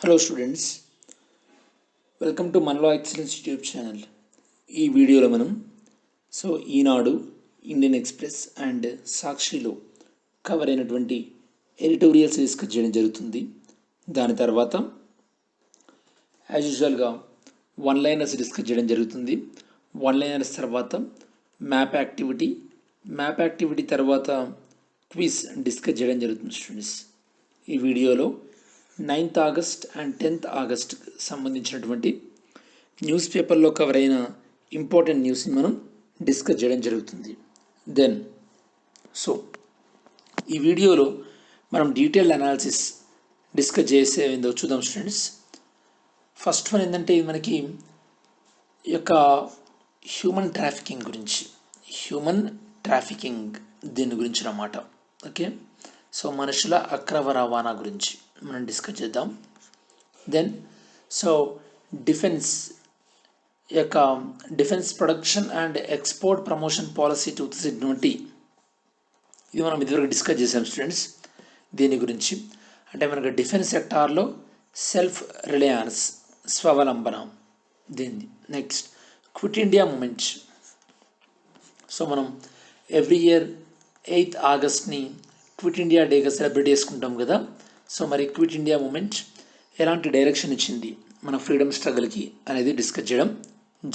Hello students, welcome to మనలో excellence YouTube channel. ఈ వీడియోలో మనం ఈనాడు, ఇండియన్ ఎక్స్ప్రెస్ అండ్ సాక్షిలో కవర్ అయినటువంటి ఎడిటోరియల్స్ డిస్కస్ చేయడం జరుగుతుంది. దాని తర్వాత యాజ్ యూజువల్గా వన్ లైనర్స్ డిస్కస్ చేయడం జరుగుతుంది. వన్ లైనర్స్ తర్వాత మ్యాప్ యాక్టివిటీ తర్వాత క్విజ్ డిస్కస్ చేయడం జరుగుతుంది. స్టూడెంట్స్, ఈ వీడియోలో 9th August and 10th August సంబంధించినటువంటి న్యూస్ పేపర్లో కవర్ అయిన ఇంపార్టెంట్ న్యూస్ని మనం డిస్కస్ చేయడం జరుగుతుంది. దెన్ ఈ వీడియోలో మనం డీటెయిల్డ్ అనాలిసిస్ డిస్కస్ చేసేందో చూద్దాం. స్టూడెంట్స్, ఫస్ట్ వన్ ఏంటంటే మనకి ఈ యొక్క హ్యూమన్ ట్రాఫికింగ్ దీని గురించి అన్నమాట. ఓకే, మనుషుల అక్రమ రవాణా గురించి మనం డిస్కస్ చేద్దాం. Then defence production and export promotion policy 2020 ఇది మనం ఇదివరకు డిస్కస్ చేసాం. స్టూడెంట్స్, దీని గురించి అంటే మనకు డిఫెన్స్ సెక్టార్లో సెల్ఫ్ రిలయన్స్, స్వావలంబన దీన్ని. Next quit India movement. మనం ఎవ్రీ ఇయర్ 8th ఆగస్ట్ని క్విట్ ఇండియా డేగా సెలబ్రేట్ చేసుకుంటాం కదా. మరి క్విట్ ఇండియా మూమెంట్ ఎలాంటి డైరెక్షన్ ఇచ్చింది మన ఫ్రీడమ్ స్ట్రగుల్కి అనేది డిస్కస్ చేయడం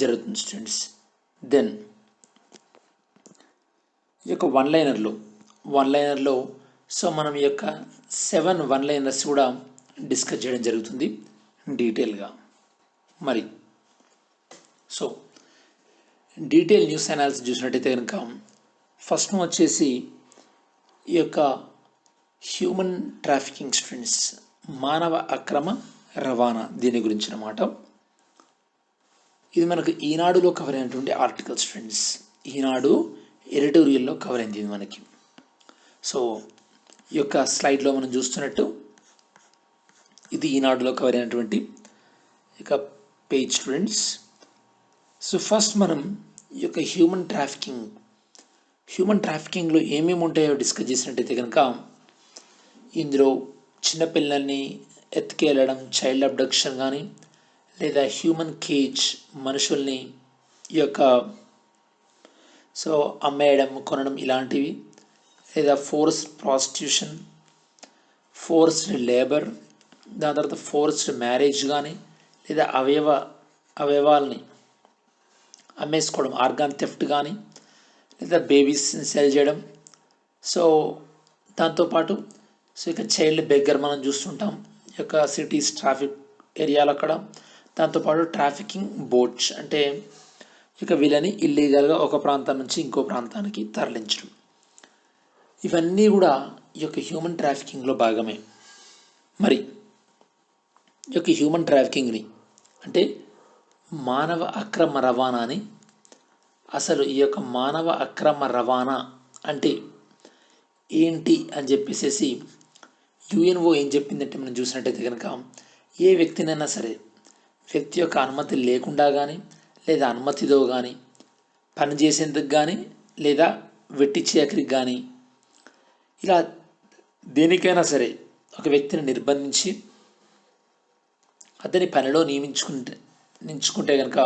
జరుగుతుంది. స్టూడెంట్స్, దెన్ ఈ యొక్క వన్ లైనర్లో మనం ఈ యొక్క 7 వన్ లైనర్స్ కూడా డిస్కస్ చేయడం జరుగుతుంది డీటెయిల్గా. మరి డీటెయిల్ న్యూస్ అనాలిసిస్ చూసినట్టయితే కనుక ఫస్ట్ వచ్చేసి ఈ యొక్క హ్యూమన్ ట్రాఫికింగ్. స్టూడెంట్స్, మానవ అక్రమ రవాణా దీని గురించి అన్నమాట. ఇది మనకు ఈనాడులో కవర్ అయినటువంటి ఆర్టికల్. స్టూడెంట్స్, ఈనాడు ఎడిటోరియల్లో కవర్ అయింది ఇది మనకి. ఈ యొక్క స్లైడ్లో మనం చూస్తున్నట్టు ఇది ఈనాడులో కవర్ అయినటువంటి ఇక పేజ్. స్టూడెంట్స్, ఫస్ట్ మనం ఈ యొక్క హ్యూమన్ ట్రాఫికింగ్లో ఏమేమి ఉంటాయో డిస్కస్ చేసినట్టయితే కనుక ఇందులో చిన్నపిల్లల్ని ఎత్తుకెళ్ళడం, చైల్డ్ అబ్డక్షన్ కానీ, లేదా హ్యూమన్ కేజ్ మనుషుల్ని ఈ యొక్క అమ్మేయడం, కొనడం ఇలాంటివి, లేదా ఫోర్స్డ్ ప్రాస్టిట్యూషన్, ఫోర్స్డ్ లేబర్, దాని తర్వాత ఫోర్స్డ్ మ్యారేజ్ కానీ, లేదా అవయవాల్ని అమ్మేసుకోవడం, ఆర్గాన్ థెఫ్ట్ కానీ, లేదా బేబీస్ని సెల్ చేయడం. దాంతోపాటు ఇక చైల్డ్ బెగ్గర్ మనం చూస్తుంటాం ఈ యొక్క సిటీస్ ట్రాఫిక్ ఏరియాలో అక్కడ. దాంతోపాటు ట్రాఫికింగ్ బోట్స్ అంటే ఇక వీళ్ళని ఇల్లీగల్గా ఒక ప్రాంతం నుంచి ఇంకో ప్రాంతానికి తరలించడం. ఇవన్నీ కూడా ఈ యొక్క హ్యూమన్ ట్రాఫికింగ్లో భాగమే. మరి ఈ యొక్క హ్యూమన్ ట్రాఫికింగ్ని అంటే మానవ అక్రమ రవాణాని, అసలు ఈ యొక్క మానవ అక్రమ రవాణా అంటే ఏంటి అని చెప్పేసి యుఎన్ఓ ఏం చెప్పిందంటే మనం చూసినట్టయితే కనుక ఏ వ్యక్తినైనా సరే వ్యక్తి యొక్క అనుమతి లేకుండా కానీ, లేదా అనుమతితో కానీ పనిచేసేందుకు కానీ, లేదా వెట్టి చాకిరీకి కానీ, ఇలా దేనికైనా సరే ఒక వ్యక్తిని నిర్బంధించి అతని పనిలో నియమించుకుంటే కనుక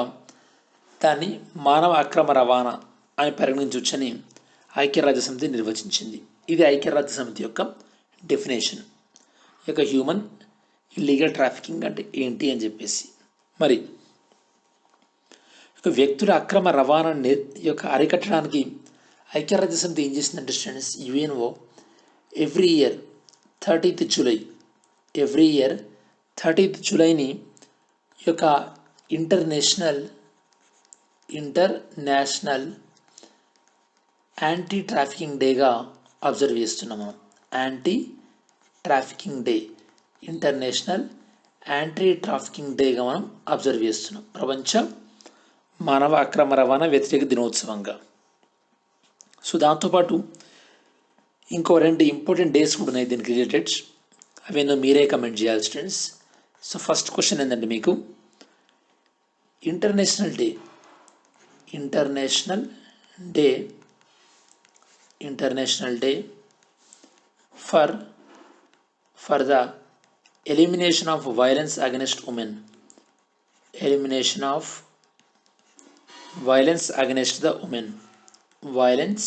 దాన్ని మానవ అక్రమ రవాణా అని పరిగణించవచ్చని ఐక్యరాజ్యసమితి నిర్వచించింది. ఇది ఐక్యరాజ్యసమితి యొక్క డెఫినేషన్. ఈ యొక్క హ్యూమన్ ఇల్లీగల్ ట్రాఫికింగ్ అంటే ఏంటి అని చెప్పేసి. మరి ఒక వ్యక్తుల అక్రమ రవాణా యొక్క అరికట్టడానికి ఐక్యరాజ్యసమితి ఏం చేసిందంటే students, UNO every year 30th జూలైని ఈ యొక్క ఇంటర్నేషనల్ యాంటీ ట్రాఫికింగ్ డేగా అబ్జర్వ్ చేస్తున్నాము. ఇంటర్నేషనల్ యాంటీ ట్రాఫికింగ్ డేగా మనం అబ్జర్వ్ చేస్తున్నాం, ప్రపంచ మానవ అక్రమ రవాణా వ్యతిరేక దినోత్సవంగా. దాంతోపాటు ఇంకో 2 ఇంపార్టెంట్ డేస్ కూడా ఉన్నాయి దీనికి రిలేటెడ్. అవేందో మీరే కమెంట్ చేయాలి స్టూడెంట్స్. ఫస్ట్ క్వశ్చన్ ఏంటంటే మీకు international day for the elimination of violence against women, elimination of violence against the women, violence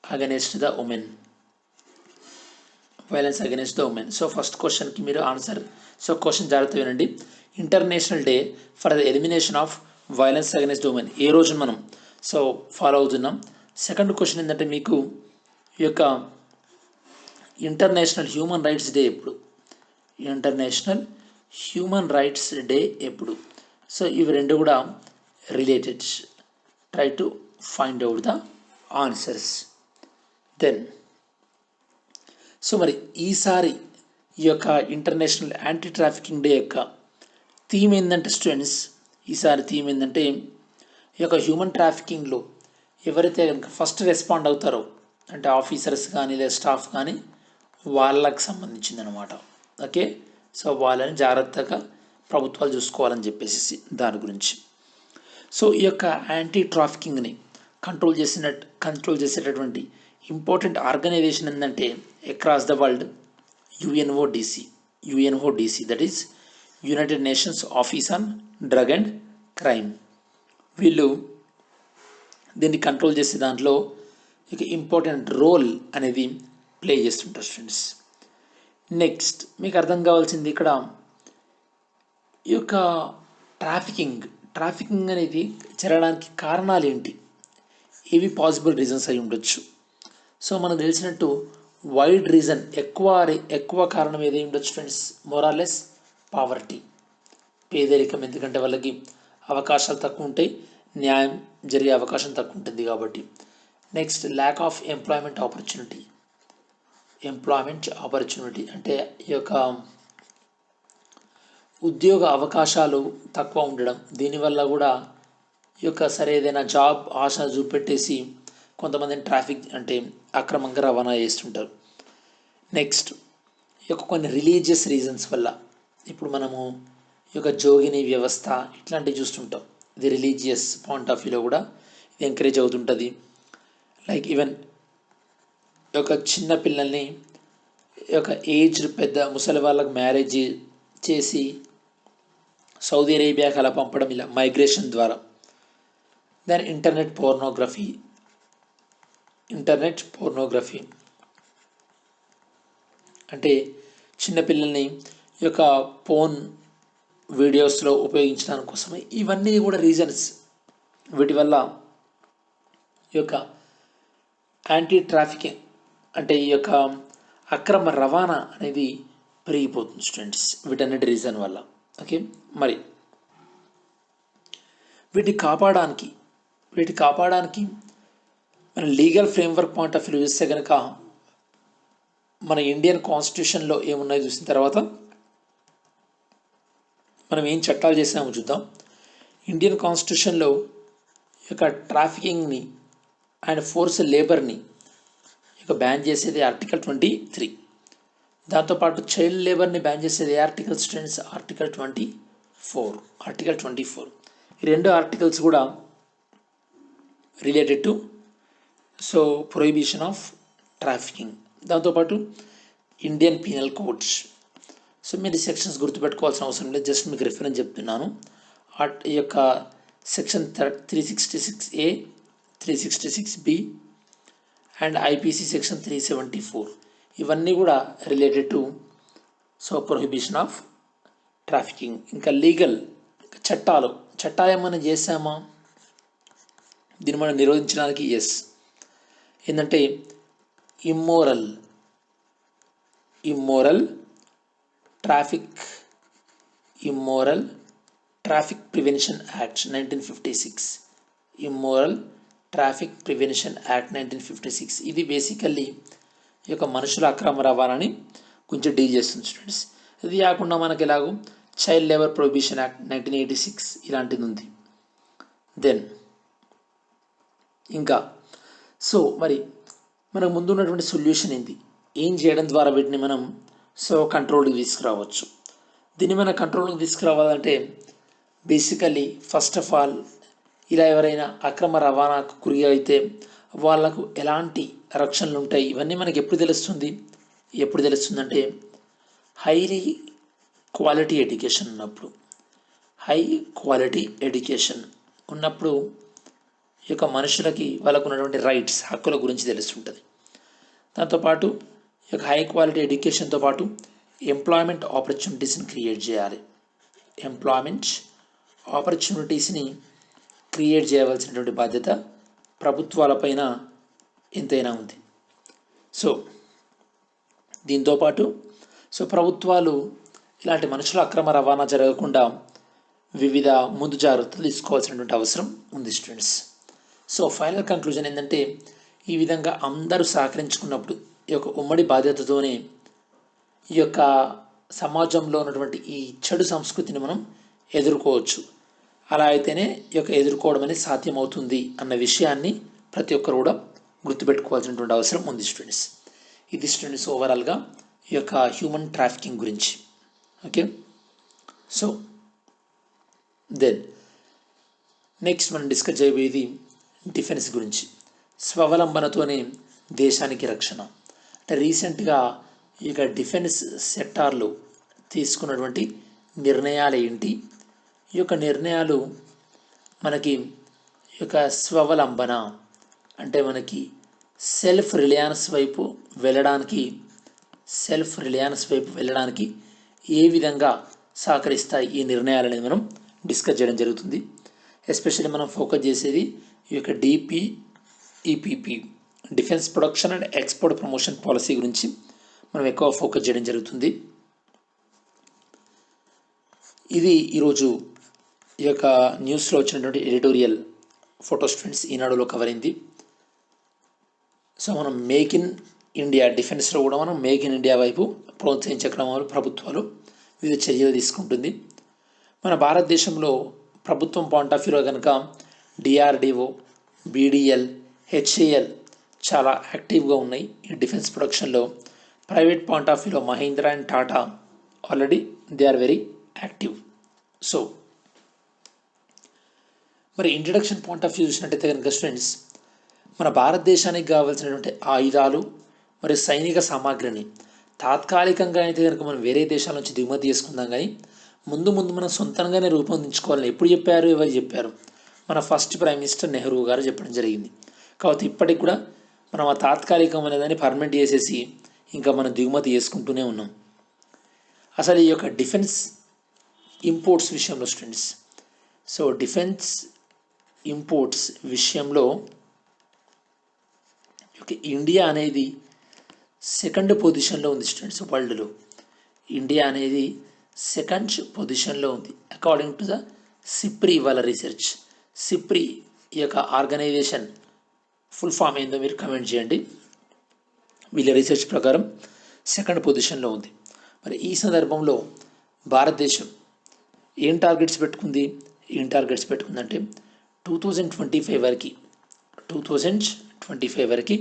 against the women, violence against the women. So first question ki మీరు answer, so question జాగ్రత్త వినండి. International day for the elimination of violence against women ఏ రోజు మనం so follow అవుతున్నాం. Second question ఏంటంటే మీకు ఈ యొక్క ఇంటర్నేషనల్ హ్యూమన్ రైట్స్ డే ఎప్పుడు, ఇంటర్నేషనల్ హ్యూమన్ రైట్స్ డే ఎప్పుడు. సో ఇవి రెండు కూడా related. Try to find out the answers. Then so మరి ఈసారి ఈ యొక్క ఇంటర్నేషనల్ యాంటీ ట్రాఫికింగ్ డే యొక్క థీమ్ ఏంటంటే స్టూడెంట్స్, ఈసారి థీమ్ ఏంటంటే ఈ యొక్క హ్యూమన్ ట్రాఫికింగ్లో ఎవరైతే కనుక ఫస్ట్ రెస్పాండ్ అవుతారో అంటే ఆఫీసర్స్ కానీ లేదా స్టాఫ్ కానీ వాళ్ళకి సంబంధించిందనమాట. ఓకే, సో వాళ్ళని జాగ్రత్తగా ప్రభుత్వాలు చూసుకోవాలని చెప్పేసి దాని గురించి. సో ఈ యొక్క యాంటీ ట్రాఫికింగ్ని కంట్రోల్ చేసేటటువంటి ఇంపార్టెంట్ ఆర్గనైజేషన్ ఏంటంటే across the world UNODC, that is United nations office on drug and crime. వీళ్ళు దీన్ని కంట్రోల్ చేసే దాంట్లో ఒక ఇంపార్టెంట్ రోల్ అనేది ప్లే చేస్తుంటారు స్టూడెంట్స్. నెక్స్ట్ మీకు అర్థం కావాల్సింది ఇక్కడ ఈ యొక్క ట్రాఫికింగ్ అనేది జరగడానికి కారణాలు ఏంటి, ఏవి పాసిబుల్ రీజన్స్ అయి ఉండొచ్చు. సో మనకు తెలిసినట్టు వైడ్ రీజన్ ఎక్కువ కారణం ఏది ఉండొచ్చు ఫ్రెండ్స్, మోరాలెస్ పావర్టీ, పేదరికం. ఎందుకంటే వాళ్ళకి అవకాశాలు తక్కువ ఉంటాయి, న్యాయం జరిగే అవకాశం తక్కువ ఉంటుంది కాబట్టి. Next lack of employment opportunity అంటే ఈ యొక్క ఉద్యోగ అవకాశాలు తక్కువ ఉండడం, దీనివల్ల కూడా ఈ యొక్క సరే ఏదైనా జాబ్ ఆశ చూపెట్టేసి కొంతమందిని ట్రాఫిక్ అంటే అక్రమంగా రవాణా చేస్తుంటారు. నెక్స్ట్ ఈ యొక్క కొన్ని రిలీజియస్ రీజన్స్ వల్ల, ఇప్పుడు మనము ఈ యొక్క జోగిని వ్యవస్థ ఇట్లాంటివి చూస్తుంటాం, ఇది రిలీజియస్ పాయింట్ ఆఫ్ వ్యూలో కూడా ఇది ఎంకరేజ్ అవుతుంటుంది. లైక్ ఈవెన్ ఈ యొక్క చిన్న పిల్లల్ని ఈ యొక్క ఏజ్డ్ పెద్ద ముసలి వాళ్ళకు మ్యారేజ్ చేసి సౌదీ అరేబియాకి అలా పంపడం, ఇలా మైగ్రేషన్ ద్వారా. దెన్ ఇంటర్నెట్ పోర్నోగ్రఫీ అంటే చిన్నపిల్లల్ని ఈ యొక్క పోన్ వీడియోస్లో ఉపయోగించడానికి కోసమే. ఇవన్నీ కూడా రీజన్స్. వీటి వల్ల ఈ యొక్క యాంటీ ట్రాఫికింగ్ అంటే ఈ యొక్క అక్రమ రవాణా అనేది పెరిగిపోతుంది స్టూడెంట్స్, వీటన్నిటి రీజన్ వల్ల. ఓకే, మరి వీటిని కాపాడడానికి మన legal framework point of view చూస్తే కనుక మన ఇండియన్ కాన్స్టిట్యూషన్లో ఏమున్నాయో చూసిన తర్వాత మనం ఏం చట్టాలు చేసామో చూద్దాం. ఇండియన్ కాన్స్టిట్యూషన్లో ఈ యొక్క ట్రాఫికింగ్ని అండ్ ఫోర్స్ లేబర్ని ఇక బ్యాన్ చేసేది ఆర్టికల్ 23. దాంతోపాటు చైల్డ్ లేబర్ని బ్యాన్ చేసేది ఆర్టికల్ స్టూడెంట్స్ ఆర్టికల్ 24. ఈ రెండు ఆర్టికల్స్ కూడా related to so prohibition of trafficking. దాంతోపాటు ఇండియన్ పీనల్ కోడ్స్. సో మీరు సెక్షన్స్ గుర్తుపెట్టుకోవాల్సిన అవసరం లేదు, జస్ట్ మీకు రిఫరెన్స్ చెప్తున్నాను. ఈ యొక్క section 366A, 366B and IPC section 374 ఇవన్నీ కూడా related to so prohibition of trafficking. ఇంకా లీగల్ చట్టాలు ఏమైనా చేసామా దీన్ని మనం నిరోధించడానికి? ఎస్. ఏంటంటే immoral traffic prevention act 1956. Immoral traffic prevention act 1956 ఇది బేసికల్లీ ఈ యొక్క మనుషుల అక్రమ రవాణాని కొంచెం డీల్ చేస్తుంది స్టూడెంట్స్. ఇది కాకుండా మనకి ఎలాగో చైల్డ్ లేబర్ ప్రొహిబిషన్ యాక్ట్ 1986 ఇలాంటిది ఉంది. దెన్ ఇంకా సో మరి మనకు ముందు ఉన్నటువంటి సొల్యూషన్ ఏంటి, ఏం చేయడం ద్వారా వీటిని మనం సో కంట్రోల్కి తీసుకురావచ్చు. దీన్ని మన కంట్రోల్కి తీసుకురావాలంటే బేసికల్లీ ఫస్ట్ ఆఫ్ ఆల్ ఇలా ఎవరైనా అక్రమ రవాణాకు గురి అయితే వాళ్ళకు ఎలాంటి రక్షణలు ఉంటాయి, ఇవన్నీ మనకి ఎప్పుడు తెలుస్తుందంటే హైలీ క్వాలిటీ ఎడ్యుకేషన్ ఉన్నప్పుడు, హై క్వాలిటీ ఎడ్యుకేషన్ ఉన్నప్పుడు ఈ యొక్క మనుషులకి వాళ్ళకు ఉన్నటువంటి రైట్స్, హక్కుల గురించి తెలుస్తుంటుంది. దాంతోపాటు ఈ యొక్క హై క్వాలిటీ ఎడ్యుకేషన్తో పాటు ఎంప్లాయ్మెంట్ ఆపర్చునిటీస్ని క్రియేట్ చేయాలి. ఎంప్లాయ్మెంట్ ఆపర్చునిటీస్ని క్రియేట్ చేయవలసినటువంటి బాధ్యత ప్రభుత్వాలపైన ఎంతైనా ఉంది. సో దీంతోపాటు ప్రభుత్వాలు ఇలాంటి మనుషుల అక్రమ రవాణా జరగకుండా వివిధ ముందు జాగ్రత్తలు తీసుకోవాల్సినటువంటి అవసరం ఉంది స్టూడెంట్స్. ఫైనల్ కంక్లూజన్ ఏంటంటే, ఈ విధంగా అందరూ సహకరించుకున్నప్పుడు ఈ యొక్క ఉమ్మడి బాధ్యతతోనే ఈ యొక్క సమాజంలో ఉన్నటువంటి ఈ చెడు సంస్కృతిని మనం ఎదుర్కోవచ్చు. అలా అయితేనే ఈ యొక్క ఎదుర్కోవడం అనేది సాధ్యమవుతుంది అన్న విషయాన్ని ప్రతి ఒక్కరు కూడా గుర్తుపెట్టుకోవాల్సినటువంటి అవసరం ఉంది స్టూడెంట్స్. ఇది స్టూడెంట్స్ ఓవరాల్గా ఈ యొక్క హ్యూమన్ ట్రాఫికింగ్ గురించి. ఓకే, సో దెన్ నెక్స్ట్ మనం డిస్కస్ చేయబోయేది డిఫెన్స్ గురించి. స్వావలంబనతోనే దేశానికి రక్షణ. అంటే రీసెంట్గా ఈ యొక్క డిఫెన్స్ సెక్టార్లో తీసుకున్నటువంటి నిర్ణయాలు ఏంటి, ఈ యొక్క నిర్ణయాలు మనకి ఈ యొక్క స్వావలంబన అంటే మనకి సెల్ఫ్ రిలయన్స్ వైపు వెళ్ళడానికి ఏ విధంగా సహకరిస్తాయి ఈ నిర్ణయాలు అనేది మనం డిస్కస్ చేయడం జరుగుతుంది. ఎస్పెషల్లీ మనం ఫోకస్ చేసేది ఈ యొక్క DPEPP, defence production and export promotion policy గురించి మనం ఎక్కువ ఫోకస్ చేయడం జరుగుతుంది. ఇది ఈరోజు ఈ యొక్క న్యూస్లో వచ్చినటువంటి ఎడిటోరియల్ ఫోటో స్టూడెంట్స్ ఈనాడులో కవర్ అయింది. మనం మేక్ ఇన్ ఇండియా డిఫెన్స్లో కూడా మనం మేక్ ఇన్ ఇండియా వైపు ప్రోత్సహించే క్రమంలో ప్రభుత్వాలు వివిధ చర్యలు తీసుకుంటుంది. మన భారతదేశంలో ప్రభుత్వం పాయింట్ ఆఫ్ వ్యూలో కనుక డిఆర్డిఓ, బీడిఎల్, హెచ్ఏఎల్ చాలా యాక్టివ్గా ఉన్నాయి ఈ డిఫెన్స్ ప్రొడక్షన్లో. ప్రైవేట్ పాయింట్ ఆఫ్ వ్యూలో Mahindra and Tata already they are very active. మరి ఇంట్రడక్షన్ పాయింట్ ఆఫ్ వ్యూ చూసినట్టయితే కనుక స్టూడెంట్స్, మన భారతదేశానికి కావాల్సినటువంటి ఆయుధాలు మరియు సైనిక సామాగ్రిని తాత్కాలికంగా అయితే కనుక మనం వేరే దేశాల నుంచి దిగుమతి చేసుకుందాం, కానీ ముందు మనం సొంతంగానే రూపొందించుకోవాలని ఎప్పుడు చెప్పారు, ఎవరు చెప్పారు? మన ఫస్ట్ ప్రైమ్ మినిస్టర్ నెహ్రూ గారు చెప్పడం జరిగింది. కాబట్టి ఇప్పటికి కూడా మనం ఆ తాత్కాలికమైన దాన్ని పర్మనెంట్ చేసేసి ఇంకా మనం దిగుమతి చేసుకుంటూనే ఉన్నాం. అసలు ఈ యొక్క డిఫెన్స్ ఇంపోర్ట్స్ విషయంలో స్టూడెంట్స్, డిఫెన్స్ ఇంపోర్ట్స్ విషయంలో ఇండియా అనేది సెకండ్ పొజిషన్లో ఉంది స్టూడెంట్స్. వరల్డ్లో ఇండియా అనేది సెకండ్ పొజిషన్లో ఉంది అకార్డింగ్ టు ద సిప్రి వాళ్ళ రీసెర్చ్. సిప్రి ఈ యొక్క ఆర్గనైజేషన్ ఫుల్ ఫామ్ ఏందో మీరు కమెంట్ చేయండి. వీళ్ళ రీసెర్చ్ ప్రకారం సెకండ్ పొజిషన్లో ఉంది. మరి ఈ సందర్భంలో భారతదేశం ఏం టార్గెట్స్ పెట్టుకుందంటే 2025 వరకు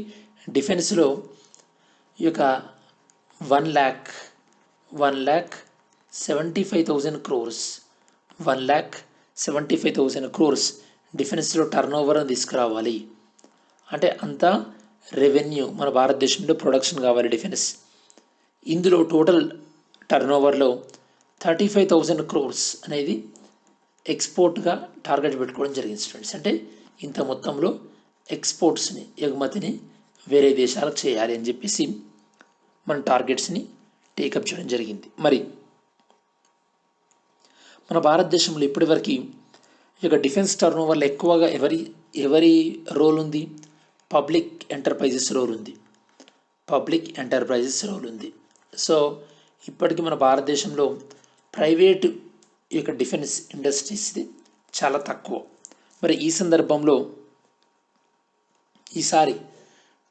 డిఫెన్స్లో ఈ యొక్క 1,75,000 crores 1,75,000 crores డిఫెన్స్లో టర్న్ ఓవర్ తీసుకురావాలి. అంటే అంత రెవెన్యూ మన భారతదేశంలో ప్రొడక్షన్ కావాలి డిఫెన్స్. ఇందులో టోటల్ టర్న్ ఓవర్లో 35,000 crores అనేది ఎక్స్పోర్ట్గా టార్గెట్ పెట్టుకోవడం జరిగింది స్టూడెంట్స్. అంటే ఇంత మొత్తంలో ఎక్స్పోర్ట్స్ని, ఎగుమతిని వేరే దేశాలకు చేయాలి అని చెప్పేసి మన టార్గెట్స్ని టేకప్ చేయడం జరిగింది. మరి మన భారతదేశంలో ఇప్పటివరకు ఈ యొక్క డిఫెన్స్ టర్న్ ఓవర్లో ఎక్కువగా ఎవరి రోల్ ఉంది? పబ్లిక్ ఎంటర్ప్రైజెస్ రోల్ ఉంది. సో ఇప్పటికీ మన భారతదేశంలో ప్రైవేటు ఈ యొక్క డిఫెన్స్ ఇండస్ట్రీస్ది చాలా తక్కువ. మరి ఈ సందర్భంలో ఈసారి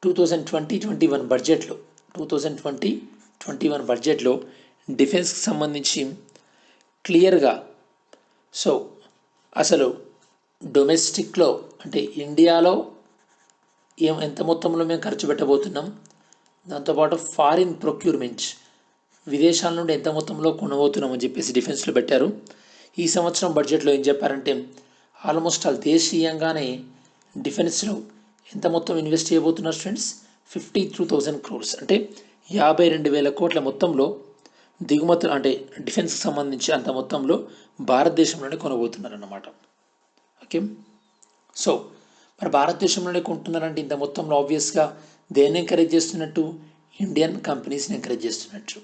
2020-21 బడ్జెట్లో డిఫెన్స్కి సంబంధించి క్లియర్గా అసలు డొమెస్టిక్లో అంటే ఇండియాలో ఎంత మొత్తంలో మేము ఖర్చు పెట్టబోతున్నాం, దాంతోపాటు ఫారిన్ ప్రొక్యూర్మెంట్ విదేశాల నుండి ఎంత మొత్తంలో కొనబోతున్నాం అని చెప్పేసి డిఫెన్స్లో పెట్టారు. ఈ సంవత్సరం బడ్జెట్లో ఏం చెప్పారంటే ఆల్మోస్ట్ దేశీయంగానే డిఫెన్స్లో ఎంత మొత్తం ఇన్వెస్ట్ చేయబోతున్నారు స్టూడెంట్స్? 52,000 crores అంటే 52,000 కోట్ల మొత్తంలో దిగుమతులు అంటే డిఫెన్స్కి సంబంధించి అంత మొత్తంలో భారతదేశంలోనే కొనబోతున్నారన్నమాట. ఓకే, సో మరి భారతదేశంలోనే కొంటున్నారంటే ఇంత మొత్తంలో ఆబ్వియస్గా దేన్ని ఎంకరేజ్ చేస్తున్నట్టు? ఇండియన్ కంపెనీస్ని ఎంకరేజ్ చేస్తున్నట్టు.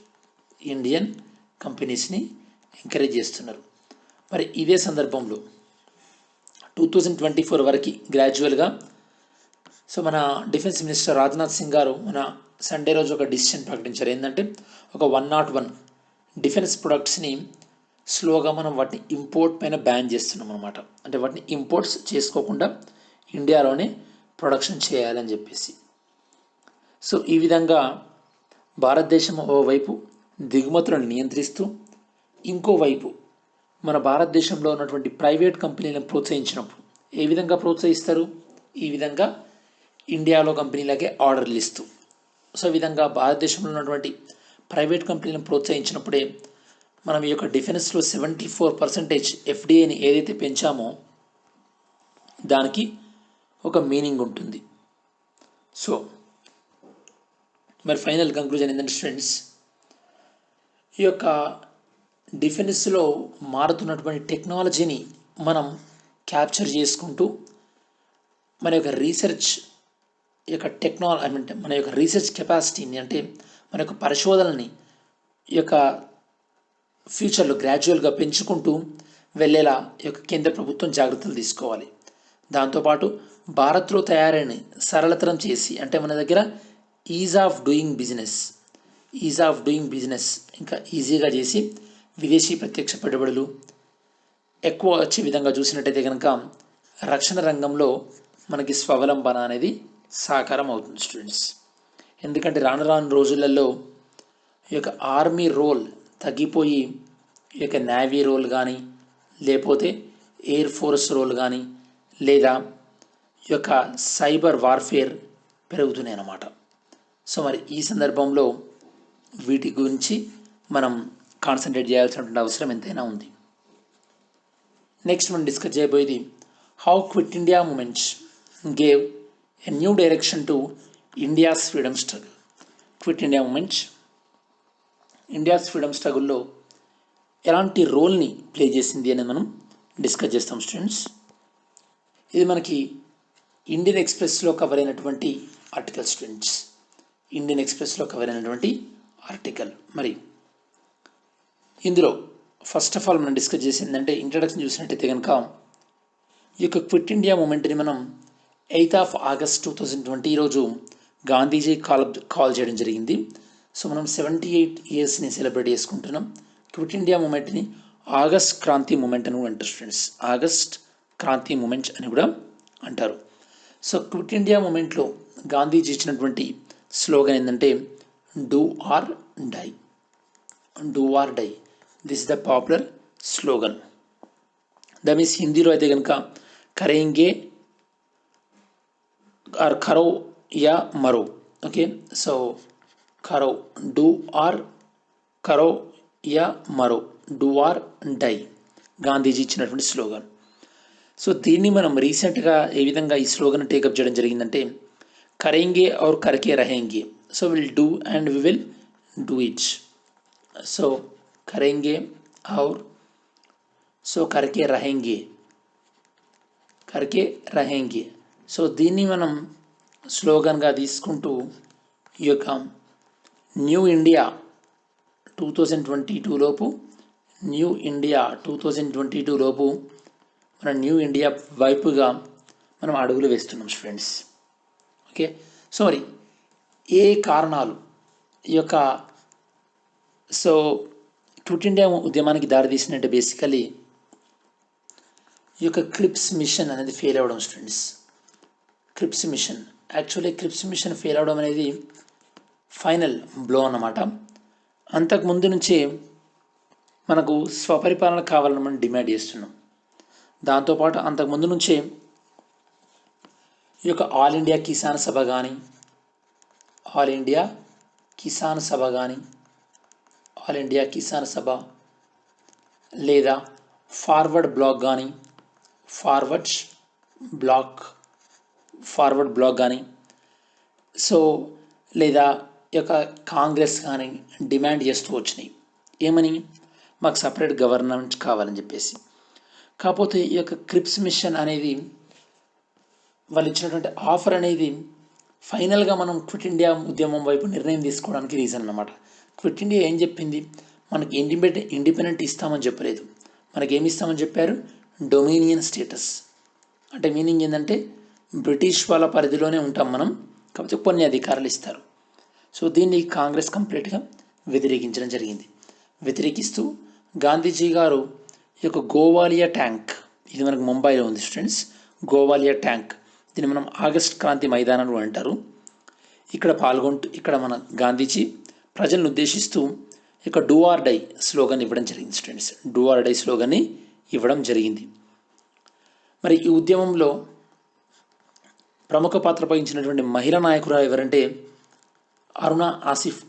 ఇండియన్ కంపెనీస్ని ఎంకరేజ్ చేస్తున్నారు. మరి ఇదే సందర్భంలో 2024 వరకు గ్రాడ్యువల్గా సో మన డిఫెన్స్ మినిస్టర్ రాజ్నాథ్ సింగ్ గారు మన సండే రోజు ఒక డిసిషన్ ప్రకటించారు. ఏంటంటే ఒక 101 డిఫెన్స్ ప్రొడక్ట్స్ని స్లోగా మనం వాటిని ఇంపోర్ట్ పైన బ్యాన్ చేస్తున్నాం అనమాట. అంటే వాటిని ఇంపోర్ట్స్ చేసుకోకుండా ఇండియాలోనే ప్రొడక్షన్ చేయాలని చెప్పేసి. సో ఈ విధంగా భారతదేశం ఓవైపు దిగుమతులను నియంత్రిస్తూ, ఇంకోవైపు మన భారతదేశంలో ఉన్నటువంటి ప్రైవేట్ కంపెనీలను ప్రోత్సహించినప్పుడు ఏ విధంగా ప్రోత్సహిస్తారు? ఈ విధంగా ఇండియాలో కంపెనీలకే ఆర్డర్లు ఇస్తూ. సో ఈ విధంగా భారతదేశంలో ఉన్నటువంటి ప్రైవేట్ కంపెనీలను ప్రోత్సహించినప్పుడే మనం ఈ యొక్క డిఫెన్స్లో 74% ఎఫ్డిఐని ఏదైతే పెంచామో దానికి ఒక మీనింగ్ ఉంటుంది. సో మరి ఫైనల్ కంక్లూజన్ ఏంటంటే స్టూడెంట్స్, ఈ యొక్క డిఫెన్స్లో మారుతున్నటువంటి టెక్నాలజీని మనం క్యాప్చర్ చేసుకుంటూ మన యొక్క రీసెర్చ్ యొక్క అంటే మన యొక్క రీసెర్చ్ కెపాసిటీని, అంటే మన యొక్క పరిశోధనని ఈ యొక్క ఫ్యూచర్లో గ్రాడ్యువల్గా పెంచుకుంటూ వెళ్ళేలా ఈ యొక్క కేంద్ర ప్రభుత్వం జాగ్రత్తలు తీసుకోవాలి. దాంతోపాటు భారత్లో తయారైన సరళతరం చేసి, అంటే మన దగ్గర ఈజ్ ఆఫ్ డూయింగ్ బిజినెస్ ఇంకా ఈజీగా చేసి విదేశీ ప్రత్యక్ష పెట్టుబడులు ఎక్కువ వచ్చే విధంగా చూసినట్టయితే కనుక రక్షణ రంగంలో మనకి స్వావలంబన అనేది సాకారం అవుతుంది స్టూడెంట్స్. ఎందుకంటే రాను రాను రోజులలో ఈ యొక్క ఆర్మీ రోల్ తగ్గిపోయి ఈ యొక్క నేవీ రోల్ కానీ, లేకపోతే ఎయిర్ ఫోర్స్ రోల్ కానీ, లేదా ఈ యొక్క సైబర్ వార్ఫేర్ పెరుగుతున్నాయి అన్నమాట. సో మరి ఈ సందర్భంలో వీటి గురించి మనం కాన్సన్ట్రేట్ చేయాల్సినటువంటి అవసరం ఎంతైనా ఉంది. నెక్స్ట్ మనం డిస్కస్ చేయబోయేది how quit India movements gave a new direction to India's freedom struggle. Quit India movements India's freedom స్ట్రగుల్లో ఎలాంటి రోల్ని ప్లే చేసింది అనేది మనం డిస్కస్ చేస్తాం స్టూడెంట్స్. ఇది మనకి ఇండియన్ ఎక్స్ప్రెస్లో కవర్ అయినటువంటి ఆర్టికల్ స్టూడెంట్స్. ఇండియన్ ఎక్స్ప్రెస్లో కవర్ అయినటువంటి ఆర్టికల్. మరి ఇందులో ఫస్ట్ ఆఫ్ ఆల్ మనం డిస్కస్ చేసిందంటే ఇంట్రడక్షన్ చూసినట్టయితే కనుక ఈ యొక్క క్విట్ ఇండియా మూమెంట్ని మనం 8th August 2020 రోజు గాంధీజీ కాల్ చేయడం జరిగింది. సో మనం 78 yearsని సెలబ్రేట్ చేసుకుంటున్నాం. క్విట్ ఇండియా మూమెంట్ని ఆగస్ట్ క్రాంతి మూమెంట్ అని కూడా అంటారు స్టూడెంట్స్. ఆగస్ట్ క్రాంతి మూమెంట్ అని కూడా అంటారు. సో క్విట్ ఇండియా మూమెంట్లో గాంధీజీ ఇచ్చినటువంటి స్లోగన్ ఏంటంటే do or die. Do or die, this is the popular slogan. That means హిందీలో అయితే కనుక కరేంగే ఆర్ కరో యా మరో. ఓకే, సో కరో, డూ ఆర్ కరో యా మరో, డూ ఆర్ డై, గాంధీజీ ఇచ్చినటువంటి స్లోగన్. సో దీన్ని మనం రీసెంట్గా ఏ విధంగా ఈ స్లోగన్ టేకప్ చేయడం జరిగిందంటే కరేంగే ఔర్ కర్కే రహేంగే. So will do and we will do it. So కరేంగే ఔర్ సో కర్కే రహేంగే, కర్కే రహేంగే. సో దీన్ని మనం స్లోగన్గా తీసుకుంటూ ఈ యొక్క న్యూ ఇండియా 2022 లోపు, న్యూ ఇండియా 2022 లోపు మన న్యూ ఇండియా వైపుగా మనం అడుగులు వేస్తున్నాం స్టూడెంట్స్. ఓకే, సో మరి ఏ కారణాలు ఈ యొక్క సో క్విట్ ఇండియా ఉద్యమానికి దారితీసినట్టే బేసికలీ ఈ యొక్క క్రిప్స్ మిషన్ అనేది ఫెయిల్ అవ్వడం students. క్రిప్స్ machine, actually క్రిప్స్ machine fail అవ్వడం అనేది ఫైనల్ బ్లో అన్నమాట. అంతకుముందు నుంచే మనకు స్వపరిపాలన కావాలని మనం డిమాండ్ చేస్తున్నాం. దాంతోపాటు అంతకుముందు నుంచే ఈ యొక్క ఆల్ ఇండియా కిసాన్ సభ కానీ, ఆల్ ఇండియా కిసాన్ సభ కానీ, ఆల్ ఇండియా కిసాన్ సభ లేదా ఫార్వర్డ్ బ్లాక్ కానీ, ఫార్వర్డ్ బ్లాక్ కానీ, సో లేదా ఈ యొక్క కాంగ్రెస్ కానీ డిమాండ్ చేస్తూ వచ్చినాయి. ఏమని, మాకు సపరేట్ గవర్నమెంట్ కావాలని చెప్పేసి. కాకపోతే ఈ యొక్క క్రిప్స్ మిషన్ అనేది వాళ్ళు ఇచ్చినటువంటి ఆఫర్ అనేది ఫైనల్గా మనం క్విట్ ఇండియా ఉద్యమం వైపు నిర్ణయం తీసుకోవడానికి రీజన్ అన్నమాట. క్విట్ ఇండియా ఏం చెప్పింది, మనకి ఇండిపెండెంట్ ఇస్తామని చెప్పలేదు, మనకి ఏమి ఇస్తామని చెప్పారు, డొమినియన్ స్టేటస్. అంటే మీనింగ్ ఏంటంటే బ్రిటిష్ వాళ్ళ పరిధిలోనే ఉంటాం మనం, కాకపోతే కొన్ని అధికారాలు ఇస్తారు. సో దీన్ని కాంగ్రెస్ కంప్లీట్గా వ్యతిరేకించడం జరిగింది. వ్యతిరేకిస్తూ గాంధీజీ గారు ఈ యొక్క గోవాలియా ట్యాంక్, ఇది మనకు ముంబైలో ఉంది స్టూడెంట్స్, గోవాలియా ట్యాంక్, దీన్ని మనం ఆగస్ట్ క్రాంతి మైదానం అంటారు. ఇక్కడ మన గాంధీజీ ప్రజలను ఉద్దేశిస్తూ ఇక డూ ఆర్ డై స్లోగన్ ఇవ్వడం జరిగింది స్టూడెంట్స్. డూ ఆర్ డై స్లోగన్ని ఇవ్వడం జరిగింది. మరి ఈ ఉద్యమంలో ప్రముఖ పాత్ర వహించినటువంటి మహిళా నాయకురాలు ఎవరంటే అరుణా ఆసఫ్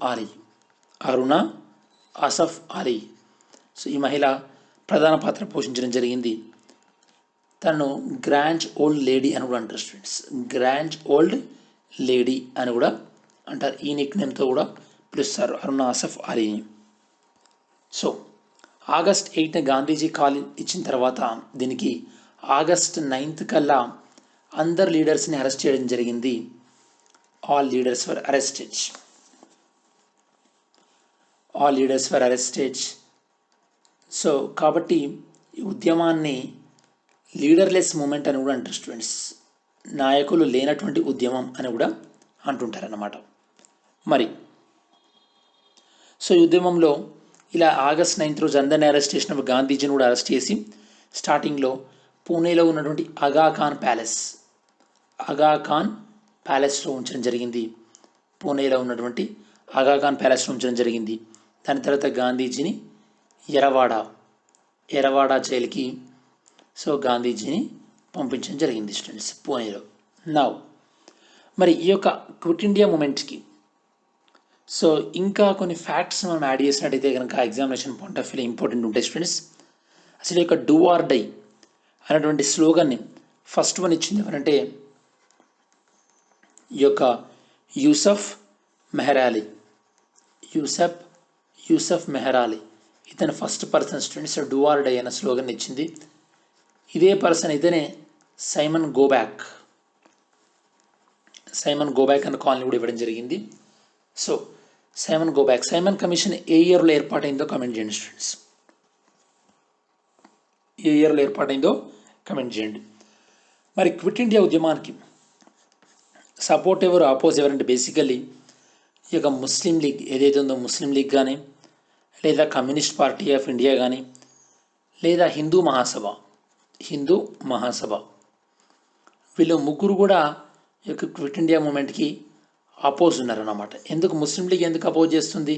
అలీ. సో ఈ మహిళ ప్రధాన పాత్ర పోషించడం జరిగింది. తను గ్రాండ్ ఓల్డ్ లేడీ అని కూడా అంటారు స్టూడెంట్స్. గ్రాండ్ ఓల్డ్ లేడీ అని కూడా అంటారు. ఈ నిక్ నేమ్తో కూడా పిలుస్తారు అరుణా ఆసఫ్ అలీని. సో ఆగస్ట్ 8న గాంధీజీ కాల్ ఇచ్చిన తర్వాత దీనికి ఆగస్ట్ 9th కల్లా అందరు లీడర్స్ని అరెస్ట్ చేయడం జరిగింది. All leaders were arrested. So కాబట్టి ఈ ఉద్యమాన్ని లీడర్లెస్ మూమెంట్ అని కూడా అంటారు స్టూడెంట్స్. నాయకులు లేనటువంటి ఉద్యమం అని కూడా అంటుంటారన్నమాట. మరి సో ఈ ఉద్యమంలో ఇలా ఆగస్ట్ 9th రోజు అందరినీ అరెస్ట్ చేసినప్పుడు గాంధీజీని కూడా అరెస్ట్ చేసి స్టార్టింగ్లో పూణేలో ఉన్నటువంటి ఆగా ఖాన్ ప్యాలెస్లో ఉంచడం జరిగింది. పూణేలో ఉన్నటువంటి ఆగా ఖాన్ ప్యాలెస్లో ఉంచడం జరిగింది. దాని తర్వాత గాంధీజీని ఎరవాడ జైలుకి సో గాంధీజీని పంపించడం జరిగింది స్టూడెంట్స్ పూణేలో. మరి ఈ యొక్క క్విట్ ఇండియా మూమెంట్కి సో ఇంకా కొన్ని ఫ్యాక్ట్స్ మనం యాడ్ చేసినట్టయితే కనుక ఎగ్జామినేషన్ పాయింట్ ఆఫ్ వ్యూలో ఇంపార్టెంట్ ఉంటాయి స్టూడెంట్స్. అసలు ఈ యొక్క డూ ఆర్ డై అనేటువంటి స్లోగన్ని ఫస్ట్ వన్ ఇచ్చింది ఎవరంటే ఈ యొక్క యూసఫ్ మెహర్ అలీ. ఇతను first person students do or die అనే స్లోగన్ ఇచ్చింది. ఇదే పర్సన్ ఇతనే సైమన్ గోబ్యాక్ అనే కాలనీ కూడా ఇవ్వడం జరిగింది. సో సైమన్ కమిషన్ ఏ ఇయర్లో ఏర్పాటైందో కమెంట్ చేయండి స్టూడెంట్స్. ఏ ఇయర్లో ఏర్పాటైందో కమెంట్ చేయండి. మరి క్విట్ ఇండియా ఉద్యమానికి సపోర్ట్ ఎవరు, అపోజ్ ఎవరంటే బేసికల్లీ ఈ యొక్క ముస్లిం లీగ్ ఏదైతే ఉందో ముస్లిం లీగ్ కానీ, లేదా కమ్యూనిస్ట్ పార్టీ ఆఫ్ ఇండియా కానీ, లేదా హిందూ మహాసభ వీళ్ళు ముగ్గురు కూడా ఈ యొక్క క్విట్ ఇండియా మూమెంట్కి అపోజ్ ఉన్నారన్నమాట. ఎందుకు ముస్లిం లీగ్ ఎందుకు అపోజ్ చేస్తుంది,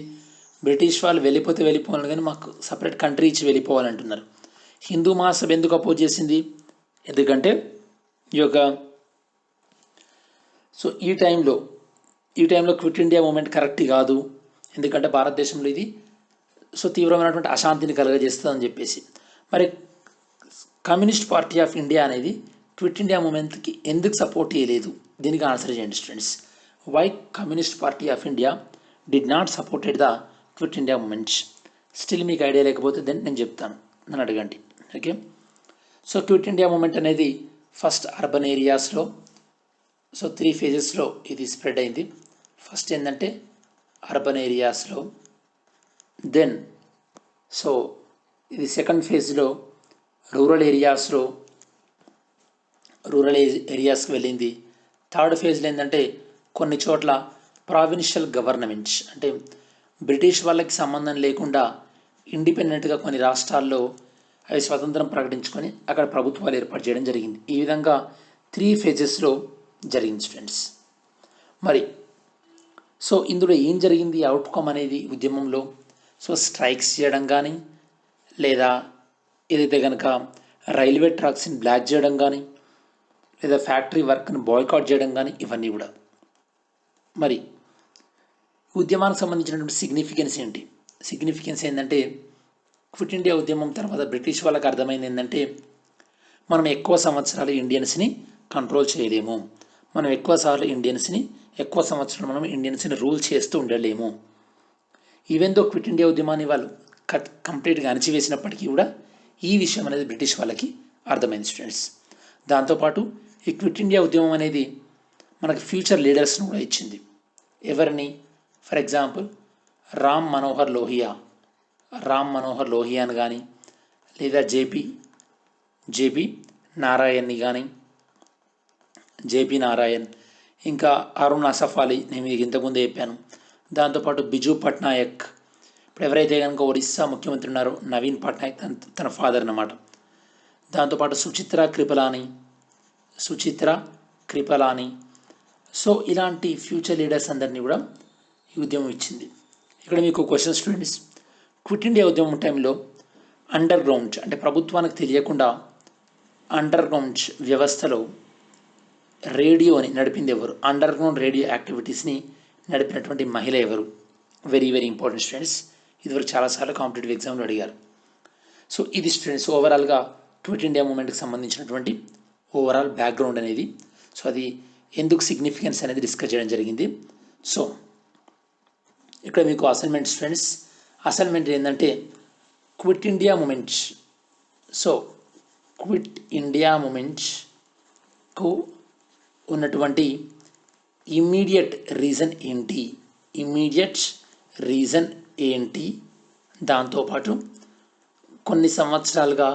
బ్రిటిష్ వాళ్ళు వెళ్ళిపోవాలి కానీ మాకు సపరేట్ కంట్రీ ఇచ్చి వెళ్ళిపోవాలంటున్నారు. హిందూ మహాసభ ఎందుకు అపోజ్ చేసింది, ఎందుకంటే ఈ యొక్క సో ఈ టైంలో క్విట్ ఇండియా మూమెంట్ కరెక్ట్ కాదు, ఎందుకంటే భారతదేశంలో ఇది సో తీవ్రమైనటువంటి అశాంతిని కలుగజేస్తుందని చెప్పేసి. మరి కమ్యూనిస్ట్ పార్టీ ఆఫ్ ఇండియా అనేది క్విట్ ఇండియా మూమెంట్కి ఎందుకు సపోర్ట్ చేయలేదు, దీనికి ఆన్సర్ చేయండి students. Why communist party of India did not supported the quit India movement. Still మీకు ఐడియా లేకపోతే దెన్ నేను చెప్తాను, నన్ను అడగండి. Okay, so quit India movement అనేది ఫస్ట్ అర్బన్ ఏరియాస్లో సో 3 phases ఇది స్ప్రెడ్ అయింది. ఫస్ట్ ఏంటంటే అర్బన్ ఏరియాస్లో, దెన్ సో ఇది సెకండ్ ఫేజ్లో రూరల్ ఏరియాస్కి వెళ్ళింది. థర్డ్ ఫేజ్లో ఏంటంటే కొన్ని చోట్ల ప్రావిన్షియల్ గవర్నమెంట్స్ అంటే బ్రిటిష్ వాళ్ళకి సంబంధం లేకుండా ఇండిపెండెంట్గా కొన్ని రాష్ట్రాల్లో అవి స్వతంత్రం ప్రకటించుకొని అక్కడ ప్రభుత్వాలు ఏర్పాటు చేయడం జరిగింది. ఈ విధంగా 3 phases జరిగింది స్టూడెంట్స్. మరి సో ఇందులో ఏం జరిగింది అవుట్కమ్ అనేది ఉద్యమంలో, సో స్ట్రైక్స్ చేయడం కానీ, లేదా ఏదైతే కనుక రైల్వే ట్రాక్స్ని బ్లాక్ చేయడం కానీ, లేదా ఫ్యాక్టరీ వర్క్ని బాయ్కాట్ చేయడం కానీ, ఇవన్నీ కూడా. మరి ఉద్యమానికి సంబంధించినటువంటి సిగ్నిఫికెన్స్ ఏంటంటే క్విట్ ఇండియా ఉద్యమం తర్వాత బ్రిటిష్ వాళ్ళకి అర్థమైంది ఏంటంటే మనం ఎక్కువ సంవత్సరాలు ఇండియన్స్ని కంట్రోల్ చేయలేము, మనం ఎక్కువ సంవత్సరాలు మనం ఇండియన్స్ని రూల్ చేస్తూ ఉండలేము. ఈవెన్ దో క్విట్ ఇండియా ఉద్యమాన్ని వాళ్ళు కంప్లీట్గా అణచివేసినప్పటికీ కూడా ఈ విషయం అనేది బ్రిటిష్ వాళ్ళకి అర్థమైంది స్టూడెంట్స్. దాంతోపాటు ఈ క్విట్ ఇండియా ఉద్యమం అనేది మనకి ఫ్యూచర్ లీడర్స్ను కూడా ఇచ్చింది. ఎవరిని? ఫర్ ఎగ్జాంపుల్ రామ్ మనోహర్ లోహియాని కానీ, లేదా జేపీ నారాయణ్ని కానీ, జేపీ నారాయణ్, ఇంకా అరుణ్ అసఫ్ అలీ, నేను మీకు ఇంతకుముందే చెప్పాను. దాంతోపాటు బిజు పట్నాయక్, ఇప్పుడు ఎవరైతే కనుక ఒడిస్సా ముఖ్యమంత్రి ఉన్నారో నవీన్ పట్నాయక్ తన ఫాదర్ అన్నమాట. దాంతోపాటు సుచిత్ర కృపలాని. సో ఇలాంటి ఫ్యూచర్ లీడర్స్ అందరినీ కూడా ఈ ఉద్యమం ఇచ్చింది. ఇక్కడ మీకు క్వశ్చన్ స్టూడెంట్స్, క్విట్ ఇండియా ఉద్యమం టైంలో అండర్ గ్రౌండ్ అంటే ప్రభుత్వానికి తెలియకుండా అండర్ గ్రౌండ్ వ్యవస్థలో రేడియోని నడిపింది ఎవరు? అండర్ గ్రౌండ్ రేడియో యాక్టివిటీస్ని నడిపినటువంటి మహిళ ఎవరు? Very very important students. ఇదివరకు చాలాసార్లు కాంపిటేటివ్ ఎగ్జామ్లో అడిగారు. సో ఇది స్టూడెంట్స్ ఓవరాల్గా క్విట్ ఇండియా మూమెంట్కి సంబంధించినటువంటి ఓవరాల్ బ్యాక్గ్రౌండ్ అనేది. సో అది ఎందుకు సిగ్నిఫికెన్స్ అనేది డిస్కస్ చేయడం జరిగింది. సో ఇక్కడ మీకు అసైన్మెంట్ స్టూడెంట్స్, అసైన్మెంట్ ఏంటంటే quit India movement. So quit India మూమెంట్కు ఉన్నటువంటి ఇమ్మీడియట్ రీజన్ ఏంటి? దాంతోపాటు కొన్ని సంవత్సరాలుగా